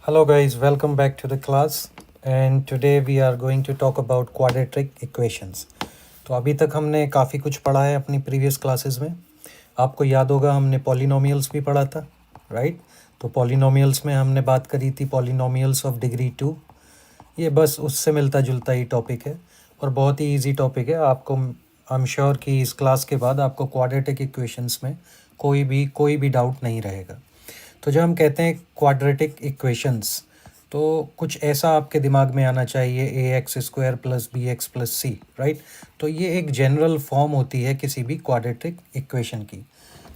Hello guys, welcome back to the class and today we are going to talk about quadratic equations. तो अभी तक हमने काफ़ी कुछ पढ़ा है अपनी प्रीवियस क्लासेस में. आपको याद होगा हमने पॉलिनोमियल्स भी पढ़ा था, राइट? तो पॉलिनोमियल्स में हमने बात करी थी पॉलिनोमियल्स ऑफ डिग्री 2. ये बस उससे मिलता जुलता ही टॉपिक है और बहुत ही इजी टॉपिक है. आपको आई एम श्योर कि इस क्लास के बाद आपको क्वाड्रेटिक इक्वेशंस में कोई भी डाउट नहीं रहेगा. तो जब हम कहते हैं क्वाड्रेटिक इक्वेशंस तो कुछ ऐसा आपके दिमाग में आना चाहिए a x square plus b x plus c, right? तो ये एक जनरल फॉर्म होती है किसी भी क्वाड्रेटिक इक्वेशन की.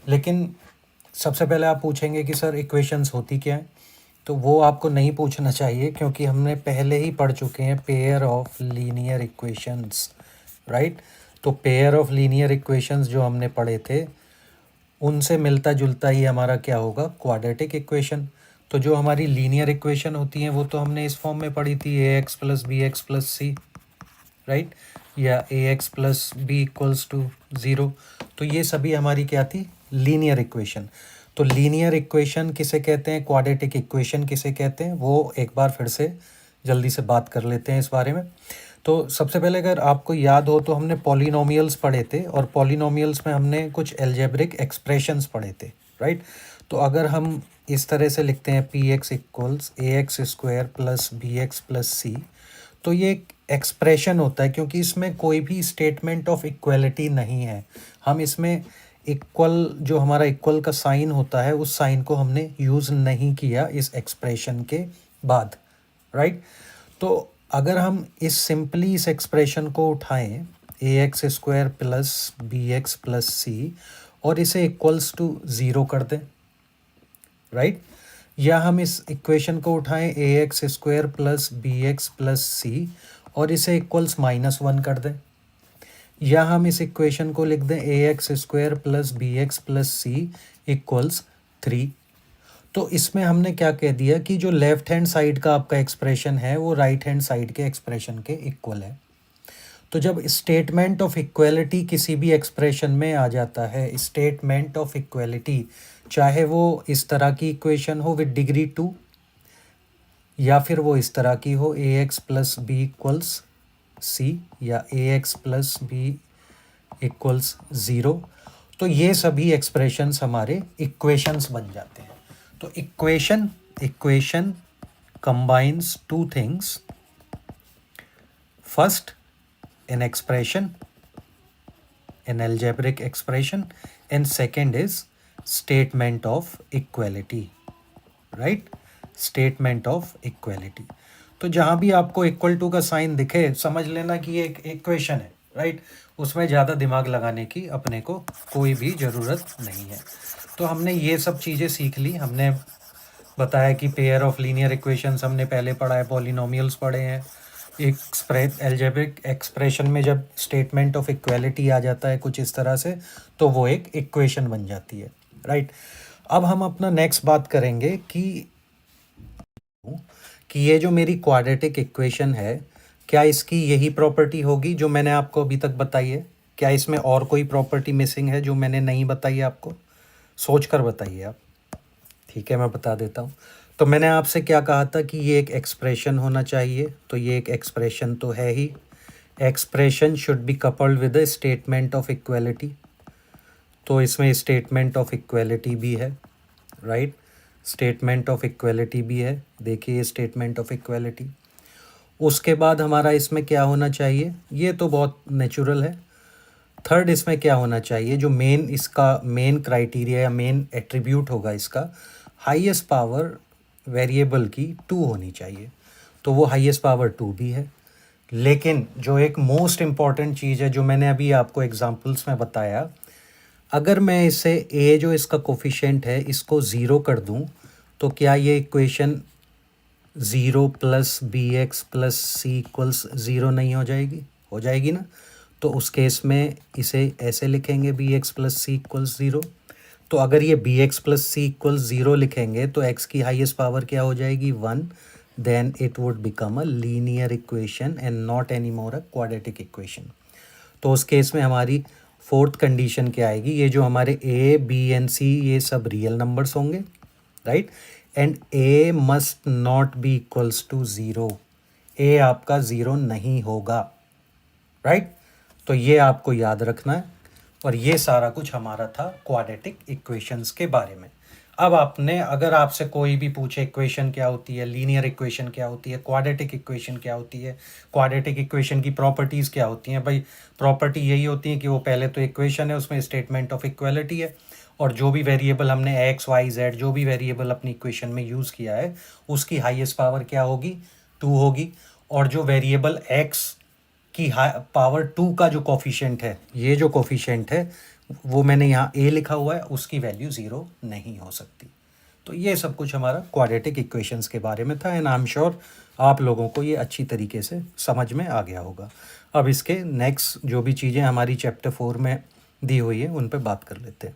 लेकिन सबसे पहले आप पूछेंगे कि सर इक्वेशंस होती क्या है, तो वो आपको नहीं पूछना चाहिए क्योंकि हमने पहले ही पढ़ चुके हैं pair of linear equations, right? तो पेयर ऑफ लीनियर इक्वेशंस जो हमने पढ़े थे उनसे मिलता जुलता ही हमारा क्या होगा, क्वाड्रेटिक इक्वेशन. तो जो हमारी लीनियर इक्वेशन होती हैं वो तो हमने इस फॉर्म में पढ़ी थी, a x plus b x plus c, right? या a x plus b equals to zero. तो ये सभी हमारी क्या थी, लीनियर इक्वेशन. तो लीनियर इक्वेशन किसे कहते हैं, क्वाड्रेटिक इक्वेशन किसे कहते हैं, वो एक बार फिर से जल्दी से बात कर लेते हैं इस बारे में. तो सबसे पहले अगर आपको याद हो तो हमने पॉलिनोमियल्स पढ़े थे और पॉलिनोमियल्स में हमने कुछ एल्जेब्रिक एक्सप्रेशंस पढ़े थे, राइट? तो अगर हम इस तरह से लिखते हैं p x equals a x square plus b x plus c, तो ये एक एक्सप्रेशन होता है क्योंकि इसमें कोई भी स्टेटमेंट ऑफ इक्वलिटी नहीं है. हम इसमें इक्वल, जो हमारा इक्वल का साइन होता है उस साइन को हमने यूज़ नहीं किया इस एक्सप्रेशन के बाद, राइट? तो अगर हम इस एक्सप्रेशन को उठाएं a x square plus b x plus c और इसे इक्वल्स टू ज़ीरो कर दें, राइट? या हम इस इक्वेशन को उठाएं a x square plus b x plus c और इसे इक्वल्स -1 कर दें. या हम इस इक्वेशन को लिख दें a x square plus b x plus c equals 3. तो इसमें हमने क्या कह दिया कि जो लेफ्ट हैंड साइड का आपका एक्सप्रेशन है वो राइट हैंड साइड के एक्सप्रेशन के इक्वल है. तो जब स्टेटमेंट ऑफ इक्वलिटी किसी भी एक्सप्रेशन में आ जाता है, स्टेटमेंट ऑफ इक्वलिटी, चाहे वो इस तरह की इक्वेशन हो विद डिग्री 2 या फिर वो इस तरह की हो a x plus b equals c या a x plus b equals zero, तो ये सभी एक्सप्रेशंस हमारे इक्वेशंस बन जाते हैं. तो equation combines two things. First, an expression, an algebraic expression, and second is statement of equality, right? Statement of equality. तो जहाँ भी आपको इक्वल टू का साइन दिखे समझ लेना कि ये एक इक्वेशन है, राइट? उसमें ज़्यादा दिमाग लगाने की अपने को कोई भी ज़रूरत नहीं है. तो हमने ये सब चीज़ें सीख ली. हमने बताया कि पेयर ऑफ लीनियर इक्वेशंस हमने पहले पढ़ा है, पॉलिनोमियल्स पढ़े हैं. एल्जेब्रिक एक्सप्रेशन में जब स्टेटमेंट ऑफ इक्वालिटी आ जाता है कुछ इस तरह से तो वो एक इक्वेशन बन जाती है, राइट? अब हम अपना नेक्स्ट बात करेंगे कि ये जो मेरी क्वाड्रेटिक इक्वेशन है क्या इसकी यही प्रॉपर्टी होगी जो मैंने आपको अभी तक बताई है? क्या इसमें और कोई प्रॉपर्टी मिसिंग है जो मैंने नहीं बताई आपको? सोच कर बताइए आप. ठीक है, मैं बता देता हूँ. तो मैंने आपसे क्या कहा था कि ये एक एक्सप्रेशन होना चाहिए, तो ये एक एक्सप्रेशन तो है ही. Expression should be coupled with a statement of equality, तो इसमें स्टेटमेंट ऑफ इक्वलिटी भी है, राइट? स्टेटमेंट ऑफ इक्वलिटी भी है. देखिए स्टेटमेंट ऑफ इक्वलिटी. उसके बाद हमारा इसमें क्या होना चाहिए, ये तो बहुत नेचुरल है. थर्ड इसमें क्या होना चाहिए, जो इसका मेन क्राइटेरिया या मेन एट्रीब्यूट होगा इसका, हाईएस्ट पावर वेरिएबल की 2 होनी चाहिए. तो वो हाईएस्ट पावर 2 भी है. लेकिन जो एक मोस्ट इम्पॉर्टेंट चीज़ है जो मैंने अभी आपको एग्जांपल्स में बताया, अगर मैं इसे ए जो इसका कोफिशिएंट है इसको 0 कर दूं तो क्या ये equation 0 plus b x plus c equals 0 नहीं हो जाएगी? हो जाएगी ना. तो उस केस में इसे ऐसे लिखेंगे B x plus c equals 0. तो अगर ये B x plus c equals 0 लिखेंगे तो एक्स की हाईएस्ट पावर क्या हो जाएगी, 1. Then it would become a linear equation and not any more a quadratic equation. तो उस केस में हमारी फोर्थ कंडीशन क्या आएगी, ये जो हमारे ए बी एंड सी ये सब रियल नंबर्स होंगे, right? And a must not be equals to zero. A आपका ज़ीरो नहीं होगा, राइट? तो ये आपको याद रखना है। और ये सारा कुछ हमारा था क्वाड्रेटिक इक्वेशंस के बारे में। अब आपने, अगर आपसे कोई भी पूछे इक्वेशन क्या होती है, लीनियर इक्वेशन क्या होती है, क्वाड्रेटिक इक्वेशन क्या होती है, क्वाड्रेटिक इक्वेशन की प्रॉपर्टीज़ क्या होती हैं, भाई प्रॉपर्टी यही होती है कि वो पहले तो इक्वेशन है, उसमें स्टेटमेंट ऑफ इक्वलिटी है, और जो भी वेरिएबल हमने एक्स वाई जेड जो भी वेरिएबल अपनी इक्वेशन में यूज़ किया है उसकी हाईएस्ट पावर क्या होगी, 2 होगी। और जो वेरिएबल एक्स की पावर 2 का जो कोफिशिएंट है, ये जो कोफिशिएंट है वो मैंने यहाँ ए लिखा हुआ है, उसकी वैल्यू 0 नहीं हो सकती। तो ये सब कुछ हमारा क्वाड्रेटिक इक्वेशंस के बारे में था, एंड आई एम श्योर आप लोगों को ये अच्छी तरीके से समझ में आ गया होगा। अब इसके नेक्स्ट जो भी चीज़ें हमारी चैप्टर 4 में दी हुई है उन पे बात कर लेते हैं।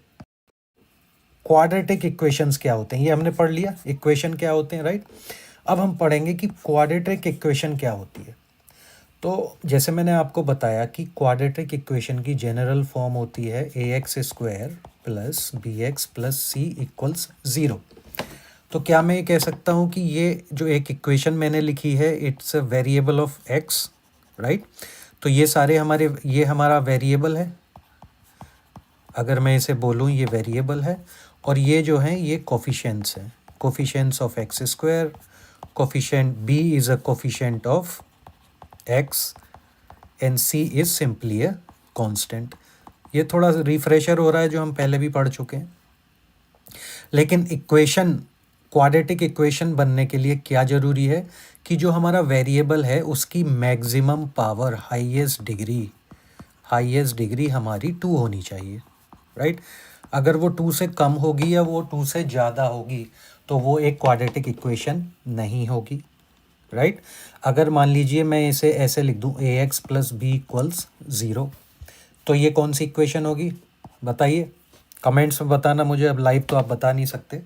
क्वाड्रेटिक इक्वेशंस क्या होते हैं ये हमने पढ़ लिया, इक्वेशन क्या होते हैं, राइट? अब हम पढ़ेंगे कि क्वाड्रेटिक इक्वेशन क्या होती है। तो जैसे मैंने आपको बताया कि क्वाड्रेटिक इक्वेशन की जनरल फॉर्म होती है a x square plus b x plus c equals zero. तो क्या मैं ये कह सकता हूँ कि ये जो एक इक्वेशन मैंने लिखी है it's a variable of x, right? तो ये सारे ये हमारा वेरिएबल है। अगर मैं इसे बोलूँ ये वेरिएबल है, और ये जो है ये कोफिशिएंट्स हैं, coefficients of x square, coefficient b is a coefficient of x and c is simply a constant. ये थोड़ा रिफ्रेशर हो रहा है जो हम पहले भी पढ़ चुके हैं। लेकिन इक्वेशन, क्वाड्रेटिक इक्वेशन बनने के लिए क्या ज़रूरी है कि जो हमारा वेरिएबल है उसकी मैक्सिमम पावर, हाईएस्ट डिग्री हमारी 2 होनी चाहिए, राइट? अगर वो 2 से कम होगी या वो 2 से ज़्यादा होगी तो वो एक क्वाड्रेटिक इक्वेशन नहीं होगी, राइट? अगर मान लीजिए मैं इसे ऐसे लिख दूँ a x plus b equals zero, तो ये कौन सी इक्वेशन होगी बताइए, कमेंट्स में बताना मुझे। अब लाइव तो आप बता नहीं सकते।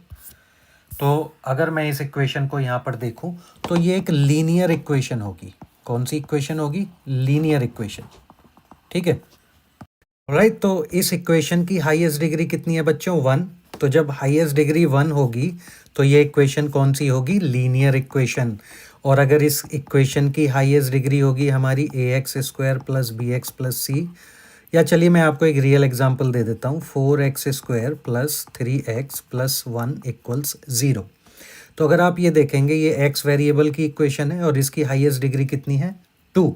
तो अगर मैं इस इक्वेशन को यहाँ पर देखूँ तो ये एक लीनियर इक्वेशन होगी। कौन सी इक्वेशन होगी? लीनियर इक्वेशन, ठीक है, राइट? तो इस इक्वेशन की हाईएस्ट डिग्री कितनी है बच्चों? 1। तो जब हाईएस्ट डिग्री 1 होगी तो ये इक्वेशन कौन सी होगी? Linear equation. और अगर इस इक्वेशन की हाईएस्ट डिग्री होगी हमारी a x square plus b x plus c, या चलिए मैं आपको एक रियल एग्जांपल दे देता हूँ, 4x square plus 3x plus 1 equals 0। तो अगर आप ये देखेंगे ये x वेरिएबल की इक्वेशन है और इसकी हाईएस्ट डिग्री कितनी है? 2।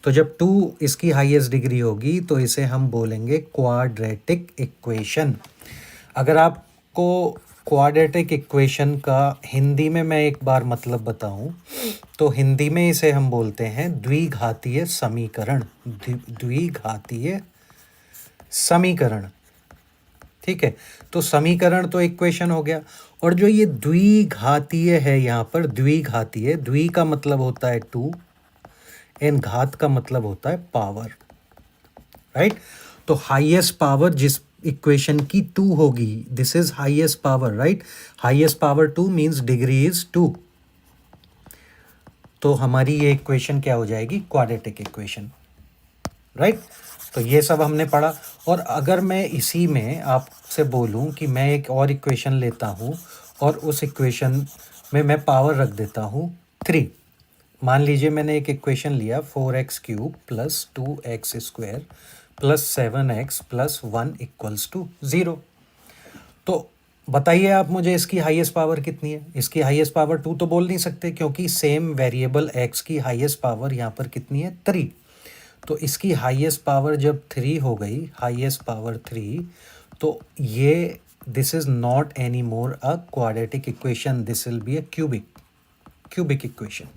तो जब 2 इसकी हाईएस्ट डिग्री होगी तो इसे हम बोलेंगे क्वाड्रेटिक इक्वेशन। अगर आपको क्वाड्रेटिक इक्वेशन का हिंदी में मैं एक बार मतलब बताऊं तो हिंदी में इसे हम बोलते हैं द्विघातीय समीकरण। द्विघातीय समीकरण, ठीक है? तो समीकरण तो इक्वेशन हो गया, और जो ये द्विघातीय है, यहाँ पर द्विघातीय, द्वि का मतलब होता है 2 एंड घात का मतलब होता है पावर, राइट? तो हाईएस्ट पावर जिस इक्वेशन की 2 होगी, this is highest power, right? Highest power 2 means degree is 2। तो हमारी ये इक्वेशन क्या हो जाएगी? Quadratic equation, right? तो ये सब हमने पढ़ा। और अगर मैं इसी में आपसे बोलूं कि मैं एक और इक्वेशन लेता हूं और उस इक्वेशन में मैं पावर रख देता हूं 3। मान लीजिए मैंने एक इक्वेशन लिया 4x cube plus 2x square plus 7x plus 1 equals to 0। तो बताइए आप मुझे इसकी हाईएस्ट पावर कितनी है? इसकी हाईएस्ट पावर 2 तो बोल नहीं सकते क्योंकि सेम वेरिएबल x की हाईएस्ट पावर यहाँ पर कितनी है? 3। तो इसकी हाईएस्ट पावर जब 3 हो गई, हाईएस्ट पावर 3, तो ये this is not any more a quadratic equation, this will be a cubic equation.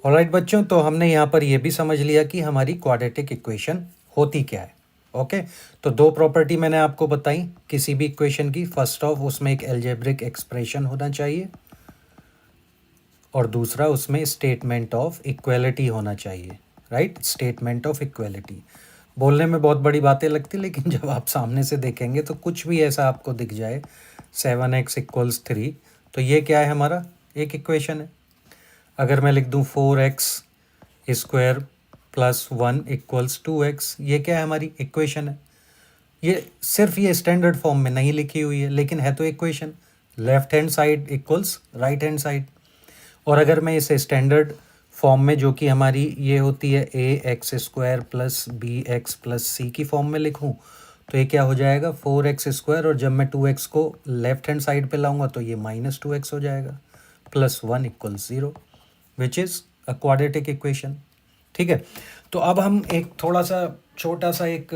Alright बच्चों, तो हमने यहाँ पर यह भी समझ लिया कि हमारी क्वाड्रेटिक इक्वेशन होती क्या है। ओके, तो 2 प्रॉपर्टी मैंने आपको बताई किसी भी इक्वेशन की। फर्स्ट ऑफ उसमें एक एल्जेब्रिक एक्सप्रेशन होना चाहिए, और दूसरा उसमें स्टेटमेंट ऑफ इक्वलिटी होना चाहिए, राइट? स्टेटमेंट ऑफ इक्वलिटी बोलने में बहुत बड़ी बातें लगती, लेकिन जब आप सामने से देखेंगे तो कुछ भी ऐसा आपको दिख जाए 7x इक्वल्स 3, तो ये क्या है? हमारा एक इक्वेशन है। अगर मैं लिख दूँ 4x square plus 1 equals 2x, ये क्या है? हमारी इक्वेशन है। ये सिर्फ ये स्टैंडर्ड फॉर्म में नहीं लिखी हुई है, लेकिन है तो equation, left hand side equals right hand side. और अगर मैं इसे स्टैंडर्ड फॉर्म में, जो कि हमारी ये होती है a x square plus b x plus c की फॉर्म में लिखूं, तो ये क्या हो जाएगा 4x², और जब मैं 2x को लेफ्ट हैंड साइड पे लाऊंगा तो ये -2x हो जाएगा, +1 = 0, which is a quadratic equation. ठीक है, तो अब हम एक थोड़ा सा छोटा सा एक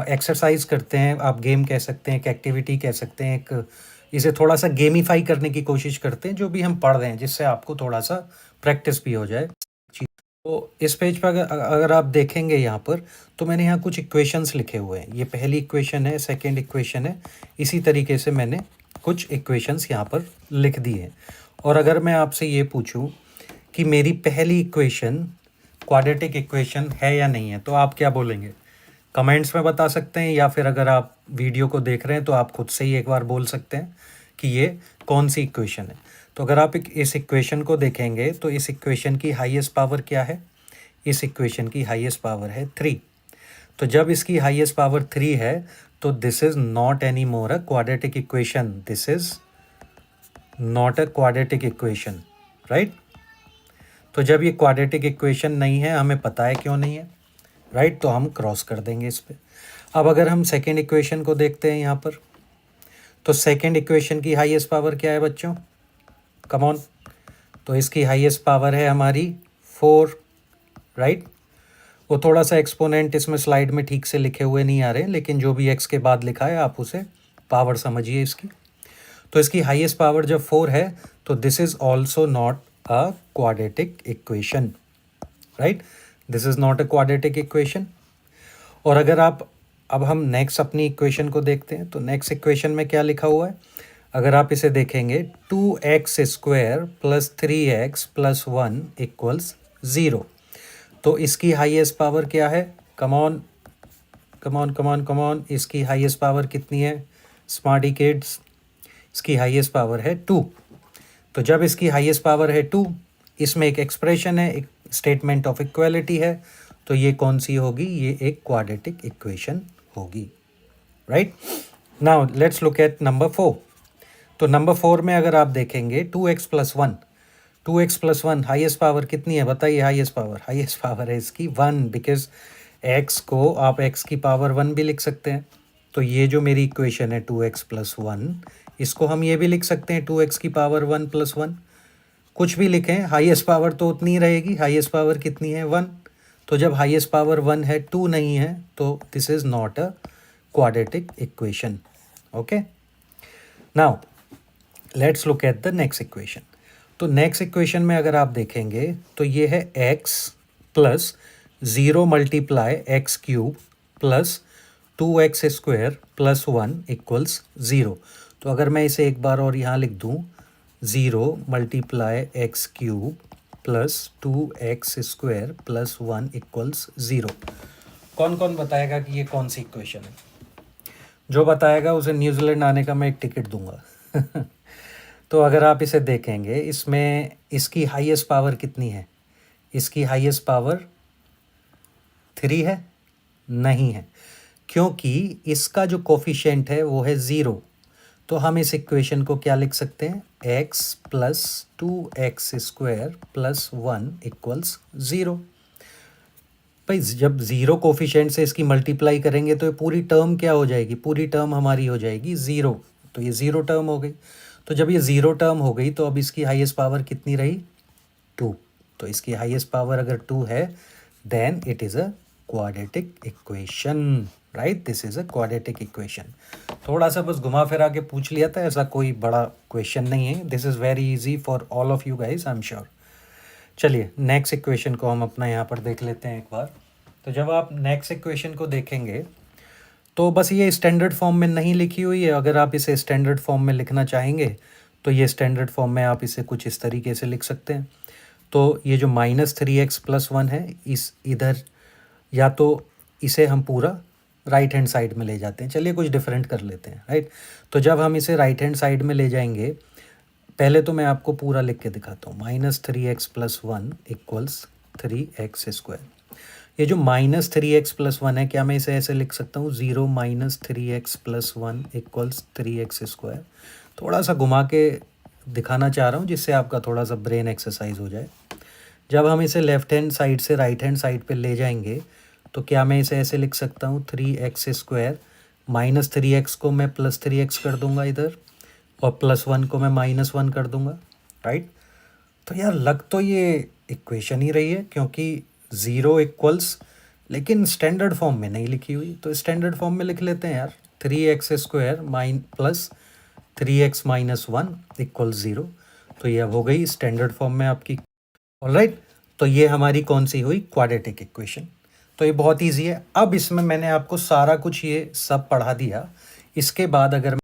एक्सरसाइज करते हैं, आप गेम कह सकते हैं, एक एक्टिविटी कह सकते हैं, एक इसे थोड़ा सा गेमिफाई करने की कोशिश करते हैं जो भी हम पढ़ रहे हैं, जिससे आपको थोड़ा सा प्रैक्टिस भी हो जाए। तो इस पेज पर अगर आप देखेंगे यहाँ पर, तो मैंने यहाँ कुछ इक्वेशंस लिखे हुए हैं। ये पहली इक्वेशन है, सेकंड इक्वेशन है, इसी तरीके से मैंने कुछ इक्वेशंस यहाँ पर लिख दी हैं। और अगर मैं आपसे ये पूछूं कि मेरी पहली इक्वेशन क्वाड्रेटिक इक्वेशन है या नहीं है, तो आप क्या बोलेंगे? कमेंट्स में बता सकते हैं, या फिर अगर आप वीडियो को देख रहे हैं तो आप खुद से ही एक बार बोल सकते हैं कि ये कौन सी इक्वेशन है। तो अगर आप इस इक्वेशन को देखेंगे तो इस इक्वेशन की हाईएस्ट पावर क्या है? इस इक्वेशन की हाईएस्ट पावर है 3। तो जब इसकी हाईएस्ट पावर 3 है तो this is not any more a quadratic equation, this is not a quadratic equation, right. तो जब ये क्वाड्रेटिक इक्वेशन नहीं है, हमें पता है क्यों नहीं है, राइट, तो हम क्रॉस कर देंगे इस पर। अब अगर हम सेकेंड इक्वेशन को देखते हैं यहाँ पर, तो सेकेंड इक्वेशन की हाईएस्ट पावर क्या है बच्चों? Come on. तो इसकी हाईएस्ट पावर है हमारी 4, राइट। वो थोड़ा सा एक्सपोनेंट इसमें स्लाइड में ठीक से लिखे हुए नहीं आ रहे, लेकिन जो भी एक्स के बाद लिखा है आप उसे पावर समझिए इसकी। तो इसकी हाईएस्ट पावर जब 4 है तो this is also not a quadratic equation, right, this is not a quadratic equation. और अगर आप, अब हम नेक्स्ट अपनी इक्वेशन को देखते हैं, तो नेक्स्ट इक्वेशन में क्या लिखा हुआ है? अगर आप इसे देखेंगे 2x² + 3x + 1 = 0। तो इसकी हाईएस्ट पावर क्या है? Come on come on come on come on, इसकी हाईएस्ट पावर कितनी है स्मार्टी किड्स? इसकी हाईएस्ट पावर है 2। तो जब इसकी हाईएस्ट पावर है 2, इसमें एक एक्सप्रेशन है, एक स्टेटमेंट ऑफ इक्वालिटी है, तो ये कौन सी होगी? ये एक क्वाड्रेटिक इक्वेशन होगी, right. Now let's look at number 4। तो नंबर 4 में अगर आप देखेंगे 2x + 1, 2x + 1 हाईएस्ट पावर कितनी है बताइए? हाईएस्ट पावर है इसकी 1, बिकॉज x को आप x की पावर 1 भी लिख सकते हैं। तो ये जो मेरी इक्वेशन है 2x + 1, इसको हम ये भी लिख सकते हैं 2x की पावर 1 + 1, कुछ भी लिखें, हाईएस्ट पावर तो उतनी रहेगी। हाईएस्ट पावर कितनी है? 1। तो जब हाईएस्ट पावर 1 है, 2 नहीं है, तो this is not a quadratic equation. Okay, now let's look at the next equation. तो नेक्स्ट इक्वेशन में अगर आप देखेंगे तो ये है x + 0 × x³ + 2x² + 1 = 0। तो अगर मैं इसे एक बार और यहाँ लिख दूँ, 0 × x³ + 2x² + 1 = 0। कौन कौन बताएगा कि ये कौन सी इक्वेशन है? जो बताएगा उसे न्यूजीलैंड आने का मैं एक टिकट दूंगा। तो अगर आप इसे देखेंगे, इसमें इसकी हाईएस्ट पावर कितनी है? इसकी हाईएस्ट पावर 3 है? नहीं है, क्योंकि इसका जो कोफिशिएंट है वो है 0। तो हम इस इक्वेशन को क्या लिख सकते हैं? x + 2x² + 1 = 0। भाई जब 0 कोफिशिएंट से इसकी मल्टीप्लाई करेंगे तो ये पूरी टर्म क्या हो जाएगी? पूरी टर्म हमारी हो जाएगी 0। तो ये 0 टर्म हो गई। तो जब ये 0 टर्म हो गई तो अब इसकी हाईएस्ट पावर कितनी रही? 2। तो इसकी हाईएस्ट पावर अगर 2 है, then it is a quadratic equation, right, this is a quadratic equation. थोड़ा सा बस घुमा फिरा के पूछ लिया था, ऐसा कोई बड़ा क्वेश्चन नहीं है। This is very easy for all of you guys, I am sure. चलिए नेक्स्ट इक्वेशन को हम अपना यहाँ पर देख लेते हैं एक बार। तो जब आप नेक्स्ट इक्वेशन को देखेंगे तो बस ये स्टैंडर्ड फॉर्म में नहीं लिखी हुई है। अगर आप इसे स्टैंडर्ड फॉर्म में लिखना चाहेंगे तो ये स्टैंडर्ड फॉर्म में आप इसे कुछ इस तरीके से लिख सकते हैं। तो ये जो -3x + 1 है, इस इधर या तो इसे हम पूरा राइट हैंड साइड में ले जाते हैं। चलिए कुछ डिफरेंट कर लेते हैं, राइट। तो जब हम इसे राइट हैंड साइड में ले जाएंगे, पहले तो मैं आपको पूरा लिख के दिखाता हूँ। -3x + 1 = 3x²। ये जो -3x + 1 है, क्या मैं इसे ऐसे लिख सकता हूँ? 0 - 3x + 1 = 3x²। थोड़ा सा घुमा के दिखाना चाह रहा हूँ जिससे आपका थोड़ा सा ब्रेन एक्सरसाइज हो जाए। जब हम इसे लेफ़्ट हैंड साइड से राइट हैंड साइड पे ले जाएंगे तो क्या मैं इसे ऐसे लिख सकता हूँ 3x² माइनस 3x को मैं प्लस 3x कर दूंगा इधर, और +1 को मैं -1 कर दूंगा, राइट। तो यार लग तो ये इक्वेशन ही रही है क्योंकि 0 इक्वल्स, लेकिन स्टैंडर्ड फॉर्म में नहीं लिखी हुई, तो स्टैंडर्ड फॉर्म में लिख लेते हैं यार। 3x² plus 3x minus 1 equal 0। तो ये अब हो गई स्टैंडर्ड फॉर्म में आपकी। ऑलराइट, तो ये हमारी कौन सी हुई, क्वाड्रेटिक इक्वेशन। तो ये बहुत ईजी है। अब इसमें मैंने आपको सारा कुछ ये सब पढ़ा दिया। इसके बाद अगर